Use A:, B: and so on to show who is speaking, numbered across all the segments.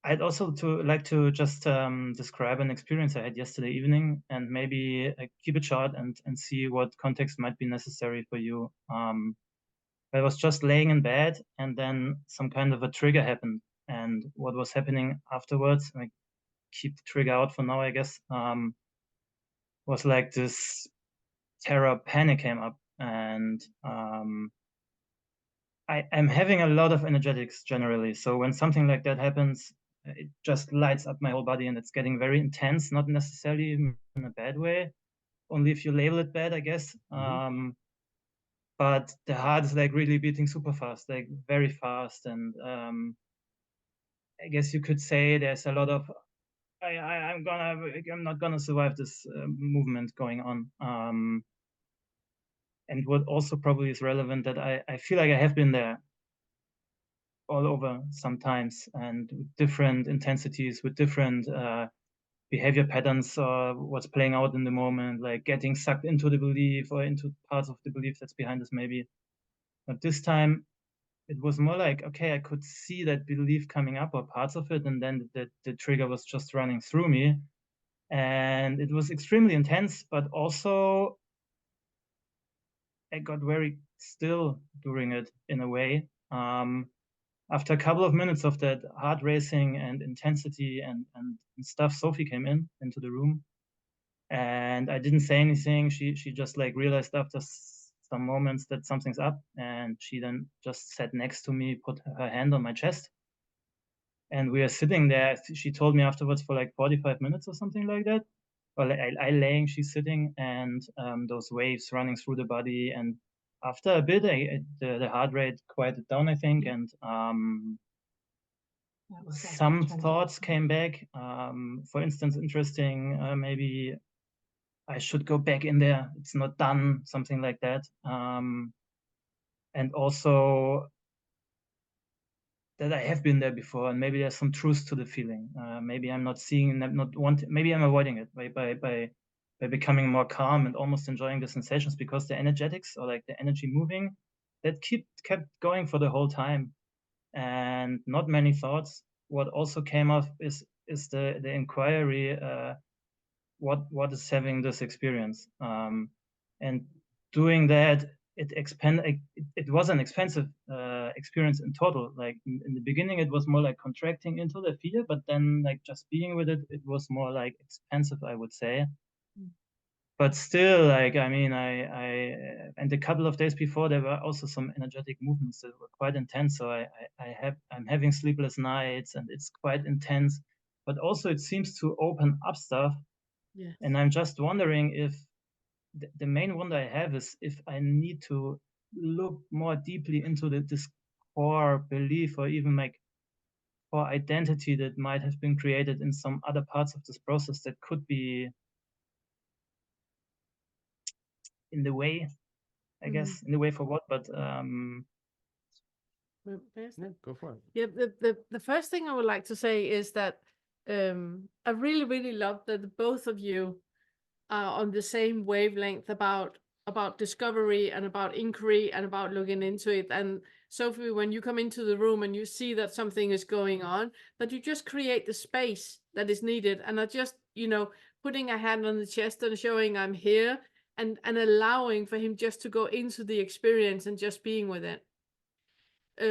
A: I'd also like to just describe an experience I had yesterday evening, and maybe keep it short and see what context might be necessary for you. I was just laying in bed, and then some kind of a trigger happened. And what was happening afterwards, I keep the trigger out for now, I guess, was like this terror panic came up. And I'm having a lot of energetics generally. So when something like that happens, it just lights up my whole body, and it's getting very intense, not necessarily in a bad way, only if you label it bad, I guess. But the heart is like really beating super fast, like very fast. And I guess you could say there's a lot of, I'm not gonna survive this movement going on. And what also probably is relevant, that I feel like I have been there all over sometimes, and with different intensities, with different behavior patterns, or what's playing out in the moment, like getting sucked into the belief or into parts of the belief that's behind us maybe. But this time it was more like, okay, I could see that belief coming up, or parts of it, and then the trigger was just running through me. And it was extremely intense, but also I got very still during it in a way. After a couple of minutes of that heart racing and intensity and stuff, Sophie came into the room, and I didn't say anything. She just like realized after some moments that something's up, and she then just sat next to me, put her hand on my chest, and we are sitting there. She told me afterwards for like 45 minutes or something like that. Well, I laying, she's sitting, and those waves running through the body. And after a bit, the heart rate quieted down, I think, and some thoughts came back. For instance, interesting, maybe I should go back in there. It's not done, something like that. And also that I have been there before, and maybe there's some truth to the feeling. Maybe I'm not seeing, not wanting, maybe I'm avoiding it by becoming more calm and almost enjoying the sensations, because the energetics, or like the energy moving, that kept going for the whole time, and not many thoughts. What also came up is the inquiry, what is having this experience, and doing that, it was an expensive experience in total. Like in the beginning it was more like contracting into the fear, but then like just being with it was more like expensive, I would say. But still, like, I mean, I and a couple of days before, there were also some energetic movements that were quite intense. So I'm having sleepless nights, and it's quite intense, but also it seems to open up stuff.
B: Yes.
A: And I'm just wondering if the main wonder I have is if I need to look more deeply into this core belief, or even like core identity that might have been created in some other parts of this process that could be in the way, I guess, in the way for what, but
C: Yeah, go for it.
B: Yeah, the first thing I would like to say is that I really, really love that both of you are on the same wavelength about discovery and about inquiry and about looking into it. And Sophie, when you come into the room and you see that something is going on, that you just create the space that is needed, and are just, putting a hand on the chest and showing I'm here, and allowing for him just to go into the experience and just being with it.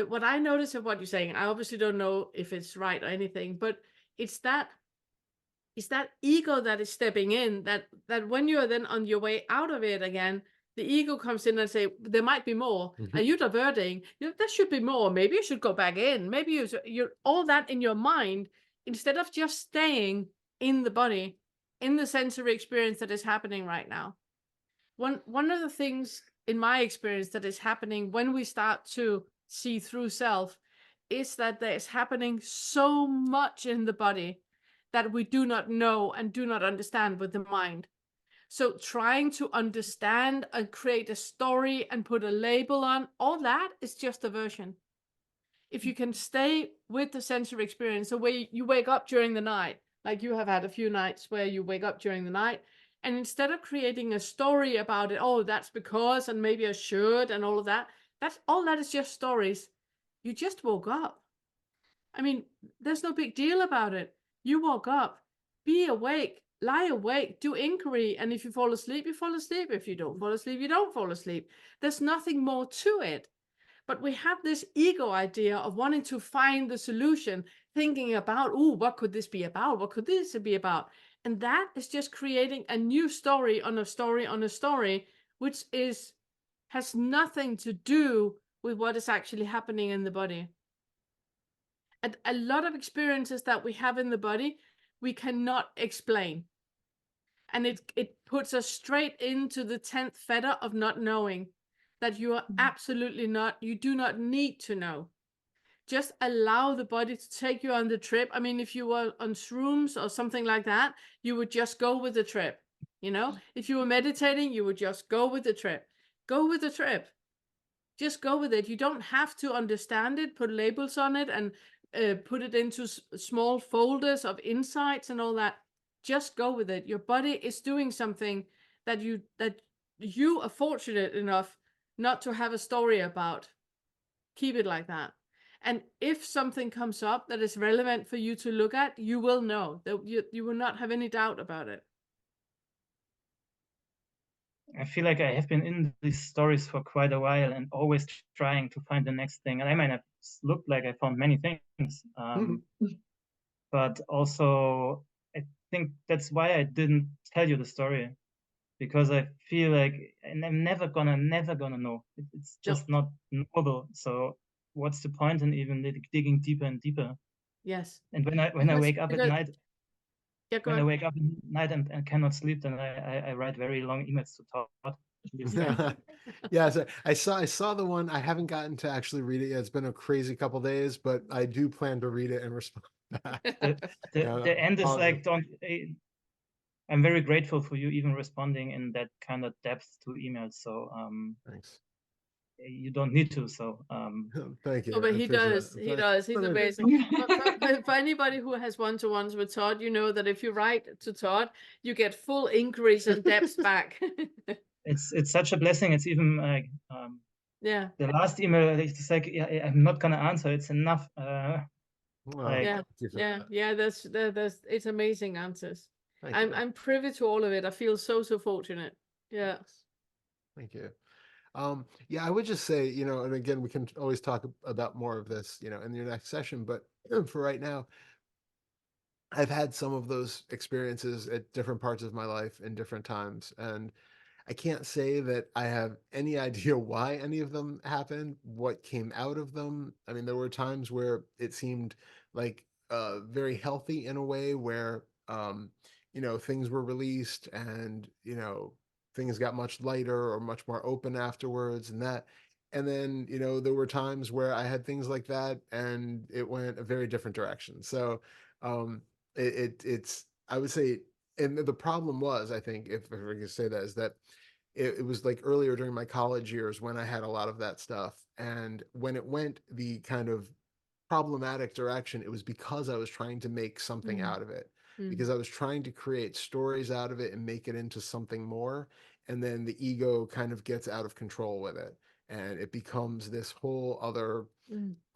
B: What I notice of what you're saying, I obviously don't know if it's right or anything, but it's that ego that is stepping in, that when you are then on your way out of it again, the ego comes in and say there might be more. Are you diverting? There should be more. Maybe you should go back in. Maybe you're all that in your mind, instead of just staying in the body, in the sensory experience that is happening right now. One of the things in my experience that is happening when we start to see through self is that there is happening so much in the body that we do not know and do not understand with the mind. So trying to understand and create a story and put a label on, all that is just aversion. If you can stay with the sensory experience, the way you wake up during the night, like you have had a few nights where you wake up during the night, and instead of creating a story about it, oh, that's because, and maybe I should, and all of that, all that is just stories. You just woke up. I mean, there's no big deal about it. You woke up, be awake, lie awake, do inquiry, and if you fall asleep, you fall asleep. If you don't fall asleep, you don't fall asleep. There's nothing more to it. But we have this ego idea of wanting to find the solution, thinking about, oh, what could this be about? What could this be about? And that is just creating a new story on a story on a story, which has nothing to do with what is actually happening in the body. And a lot of experiences that we have in the body, we cannot explain. And it puts us straight into the 10th fetter of not knowing, that you are absolutely not, you do not need to know. Just allow the body to take you on the trip. I mean, if you were on shrooms or something like that, you would just go with the trip. You know, if you were meditating, you would just go with the trip. Go with the trip. Just go with it. You don't have to understand it, put labels on it, and put it into small folders of insights and all that. Just go with it. Your body is doing something that you are fortunate enough not to have a story about. Keep it like that. And if something comes up that is relevant for you to look at, you will know that you will not have any doubt about it.
A: I feel like I have been in these stories for quite a while and always trying to find the next thing. And I might have looked like I found many things, but also I think that's why I didn't tell you the story, because I feel like and I'm never gonna know. It's
B: No.
A: just not knowable. So what's the point in even digging deeper and deeper?
B: Yes.
A: And when I wake up at night,
B: yeah, go
A: when I
B: on.
A: wake up at night and cannot sleep, then I write very long emails to Todd.
C: Yeah, so I saw the one. I haven't gotten to actually read it yet. It's been a crazy couple days, but I do plan to read it and respond back.
A: The end is like, I'm very grateful for you even responding in that kind of depth to emails. So
C: Thanks.
A: you don't need to. So
C: Thank you.
B: Oh, but
C: I
B: he
C: appreciate
B: does.
C: it.
B: He does. He's amazing. For anybody who has one-to-ones with Todd, you know that if you write to Todd, you get full inquiries and depths back.
A: it's such a blessing. It's even like
B: Yeah.
A: the last email. It's like, yeah, I'm not gonna answer. It's enough. Like,
B: Yeah. That's it's amazing answers.
C: Thank you.
B: I'm privy to all of it. I feel so fortunate. Yeah.
C: Thank you. Yeah, I would just say, and again, we can always talk about more of this, in your next session, but for right now, I've had some of those experiences at different parts of my life in different times, and I can't say that I have any idea why any of them happened, what came out of them. I mean, there were times where it seemed like very healthy in a way where, things were released and, things got much lighter or much more open afterwards and that. And then, there were times where I had things like that and it went a very different direction. So um, it's, I would say, and the problem was, I think, if I can say that, is that it was like earlier during my college years when I had a lot of that stuff. And when it went the kind of problematic direction, it was because I was trying to make something out of it, because I was trying to create stories out of it and make it into something more. And then the ego kind of gets out of control with it. And it becomes this whole other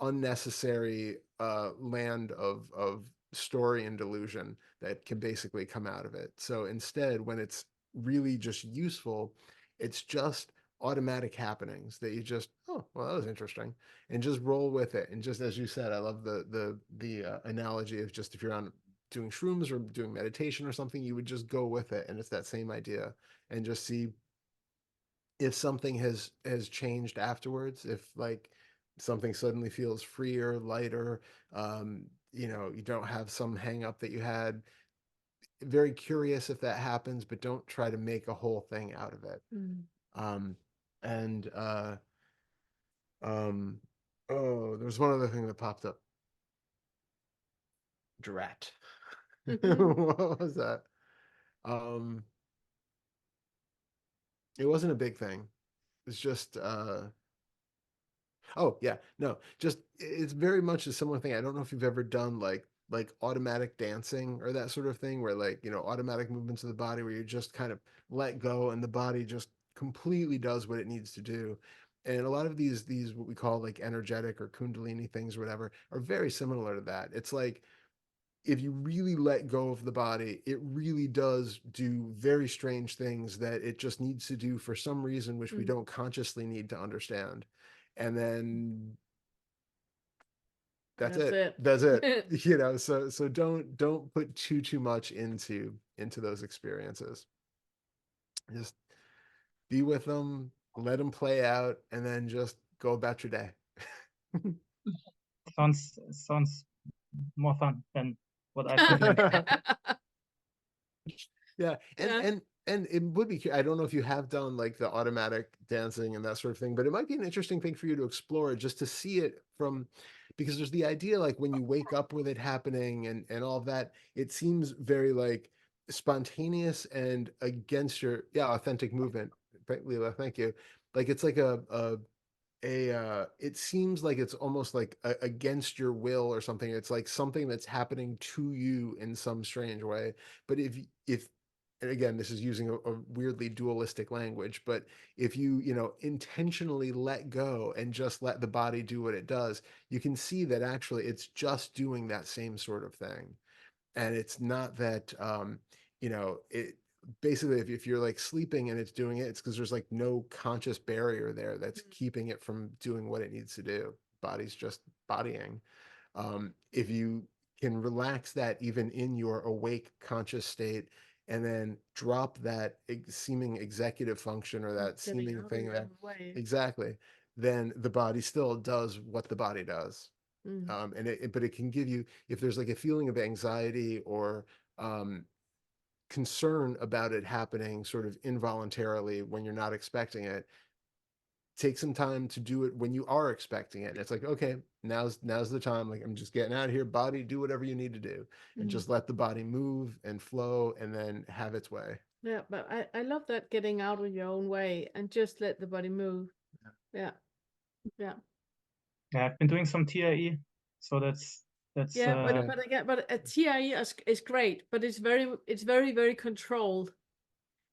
C: unnecessary land of story and delusion that can basically come out of it. So instead, when it's really just useful, it's just automatic happenings that you just, oh, well, that was interesting, and just roll with it. And just as you said, I love the analogy of just if you're on doing shrooms or doing meditation or something, you would just go with it, and it's that same idea, and just see if something has changed afterwards, if like something suddenly feels freer, lighter, you don't have some hang up that you had. Very curious if that happens, but don't try to make a whole thing out of it. Um, and there's one other thing that popped up. Drat. What was that? It wasn't a big thing. It's just oh yeah, no, just it's very much a similar thing. I don't know if you've ever done like automatic dancing or that sort of thing, where like automatic movements of the body where you just kind of let go and the body just completely does what it needs to do. And a lot of these what we call like energetic or kundalini things or whatever are very similar to that. It's like if you really let go of the body, it really does do very strange things that it just needs to do for some reason, which we don't consciously need to understand. And then that's it. That's it. You know, so don't put too much into those experiences. Just be with them, let them play out, and then just go about your day.
A: Sounds more fun than what I've been doing.
C: Yeah, and it would be. I don't know if you have done like the automatic dancing and that sort of thing, but it might be an interesting thing for you to explore, just to see it from, because there's the idea like when you wake up with it happening and all of that, it seems very like spontaneous and against your authentic movement. Leela, thank you. Like it's like it seems like it's almost like against your will or something. It's like something that's happening to you in some strange way. But if and again, this is using a weirdly dualistic language, but if you know intentionally let go and just let the body do what it does, you can see that actually it's just doing that same sort of thing. And it's not that you know, it basically if you're like sleeping and it's doing it, it's because there's like no conscious barrier there that's keeping it from doing what it needs to do. Body's just bodying. If you can relax that even in your awake conscious state and then drop that seeming executive function or that seeming thing that exactly, then the body still does what the body does. But it can give you, if there's like a feeling of anxiety or concern about it happening sort of involuntarily when you're not expecting it, take some time to do it when you are expecting it. And it's like, okay, now's the time. Like I'm just getting out of here. Body, do whatever you need to do, and just let the body move and flow, and then have its way.
B: Yeah, but I love that, getting out of your own way and just let the body move. Yeah.
A: I've been doing some TIE, so that's
B: but again, a TIE is great, but it's very controlled.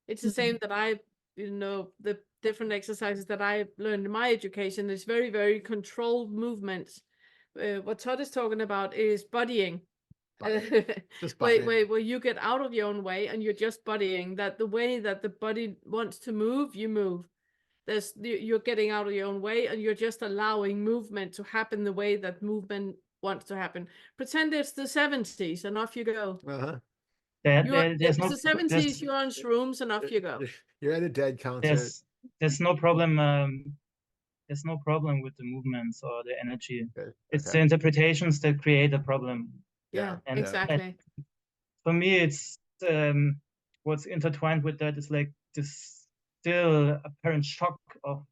B: It's the same that the different exercises that I learned in my education is very controlled movements. What Todd is talking about is bodying.
C: Just bodying.
B: Where you get out of your own way and you're just bodying, that the way that the body wants to move, you move. You're getting out of your own way and you're just allowing movement to happen the way that movement wants to happen. Pretend it's the 70s and off you go.
A: There's
B: it's the 70s, you're on shrooms and off you go.
C: You're at a Dead concert.
A: There's no problem. There's no problem with the movements or the energy. Okay. It's the interpretations that create a problem.
B: Yeah, exactly.
A: And for me, it's what's intertwined with that is like this still apparent shock of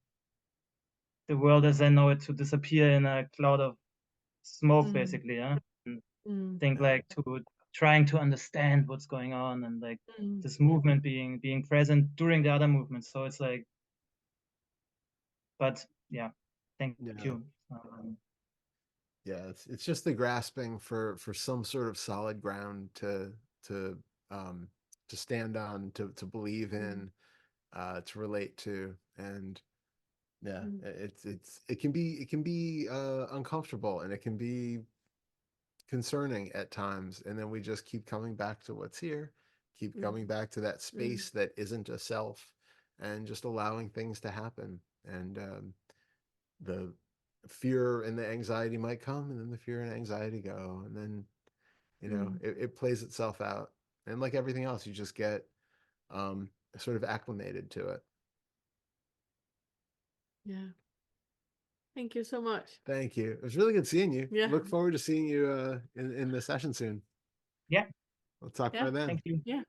A: the world as I know it to disappear in a cloud of smoke, basically. Yeah, and think like to trying to understand what's going on and like this movement being present during the other movements. So it's like, but yeah, thank you.
C: Yeah, it's just the grasping for some sort of solid ground to stand on, to believe in, to relate to, and it can be uncomfortable and it can be concerning at times, and then we just keep coming back to what's here, keep coming back to that space that isn't a self, and just allowing things to happen. And the fear and the anxiety might come, and then the fear and anxiety go, and then it plays itself out. And like everything else, you just get sort of acclimated to it.
B: Yeah. Thank you so much.
C: Thank you. It was really good seeing you.
B: Yeah.
C: Look forward to seeing you in the session soon.
A: Yeah.
C: We'll talk more then.
A: Thank you.
B: Yeah.